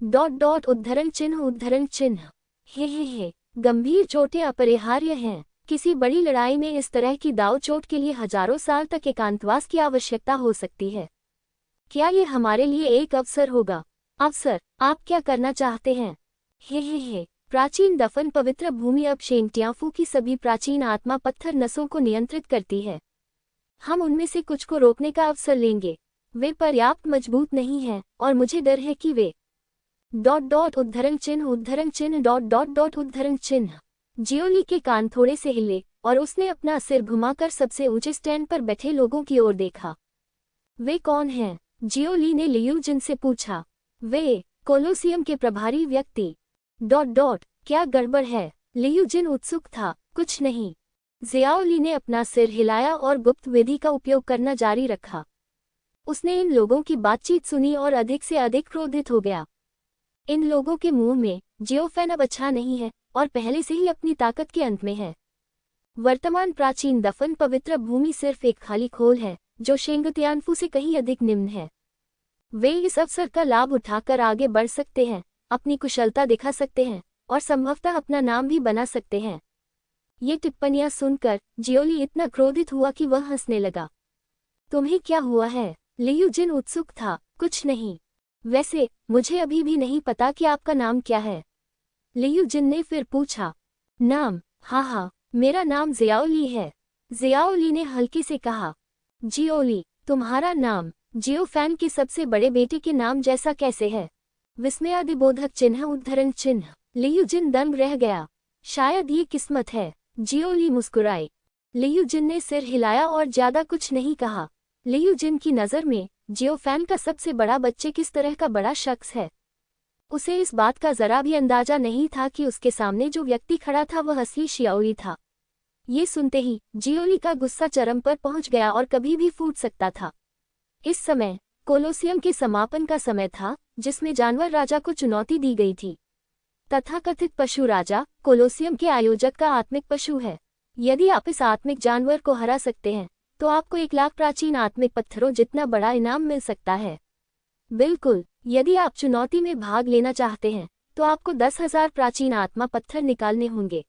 उद्धरण चिन्ह। हे, गंभीर चोटें अपरिहार्य हैं। किसी बड़ी लड़ाई में इस तरह की दाव चोट के लिए हजारों साल तक एकांतवास की आवश्यकता हो सकती है। क्या ये हमारे लिए एक अवसर होगा? अवसर? आप क्या करना चाहते हैं? हे, प्राचीन दफन पवित्र भूमि अब शेंगटियाफू की सभी प्राचीन आत्मा पत्थर नसों को नियंत्रित करती है। हम उनमें से कुछ को रोकने का अवसर लेंगे। वे पर्याप्त मजबूत नहीं हैं और मुझे डर है कि वे उद्धरण चिन्ह। जियोली के कान थोड़े से हिले और उसने अपना सिर घुमाकर सबसे ऊंचे स्टैंड पर बैठे लोगों की ओर देखा। वे कौन हैं? जियोली ने लियू जिन से पूछा। वे कोलोसियम के प्रभारी व्यक्ति। क्या गड़बड़ है? लियू जिन उत्सुक था। कुछ नहीं। ज़ियाओली ने अपना सिर हिलाया और गुप्त विधि का उपयोग करना जारी रखा। उसने इन लोगों की बातचीत सुनी और अधिक से अधिक क्रोधित हो गया। इन लोगों के मुंह में जियोफैन अब अच्छा नहीं है और पहले से ही अपनी ताकत के अंत में है। वर्तमान प्राचीन दफन पवित्र भूमि सिर्फ एक खाली खोल है जो शेंगटियानफू से कहीं अधिक निम्न है। वे इस अवसर का लाभ उठाकर आगे बढ़ सकते हैं, अपनी कुशलता दिखा सकते हैं और संभवतः अपना नाम भी बना सकते हैं। ये टिप्पणियां सुनकर जियोली इतना क्रोधित हुआ कि वह हंसने लगा। तुम्हें क्या हुआ है? लियू जिन उत्सुक था। कुछ नहीं। वैसे मुझे अभी भी नहीं पता कि आपका नाम क्या है। लियू जिन ने फिर पूछा। नाम? हाँ, मेरा नाम ज़ियाओली है। ज़ियाओली ने हल्के से कहा। जियोली, तुम्हारा नाम जियोफैन के सबसे बड़े बेटे के नाम जैसा कैसे है? विस्मयादिबोधक चिन्ह उद्धरण चिन्ह। लियू जिन दंग रह गया। शायद ये किस्मत है। जियोली मुस्कुराई। लियू जिन ने सिर हिलाया और ज्यादा कुछ नहीं कहा। लियू जिन की नज़र में जियोफैन का सबसे बड़ा बच्चे किस तरह का बड़ा शख्स है। उसे इस बात का जरा भी अंदाजा नहीं था कि उसके सामने जो व्यक्ति खड़ा था वह असली जियोली था। ये सुनते ही जियोली का गुस्सा चरम पर पहुंच गया और कभी भी फूट सकता था। इस समय कोलोसियम के समापन का समय था जिसमें जानवर राजा को चुनौती दी गई थी। तथाकथित पशु राजा कोलोसियम के आयोजक का आत्मिक पशु है। यदि आप इस आत्मिक जानवर को हरा सकते हैं तो आपको 1 लाख प्राचीन आत्मिक पत्थरों जितना बड़ा इनाम मिल सकता है। बिल्कुल, यदि आप चुनौती में भाग लेना चाहते हैं तो आपको 10,000 प्राचीन आत्मा पत्थर निकालने होंगे।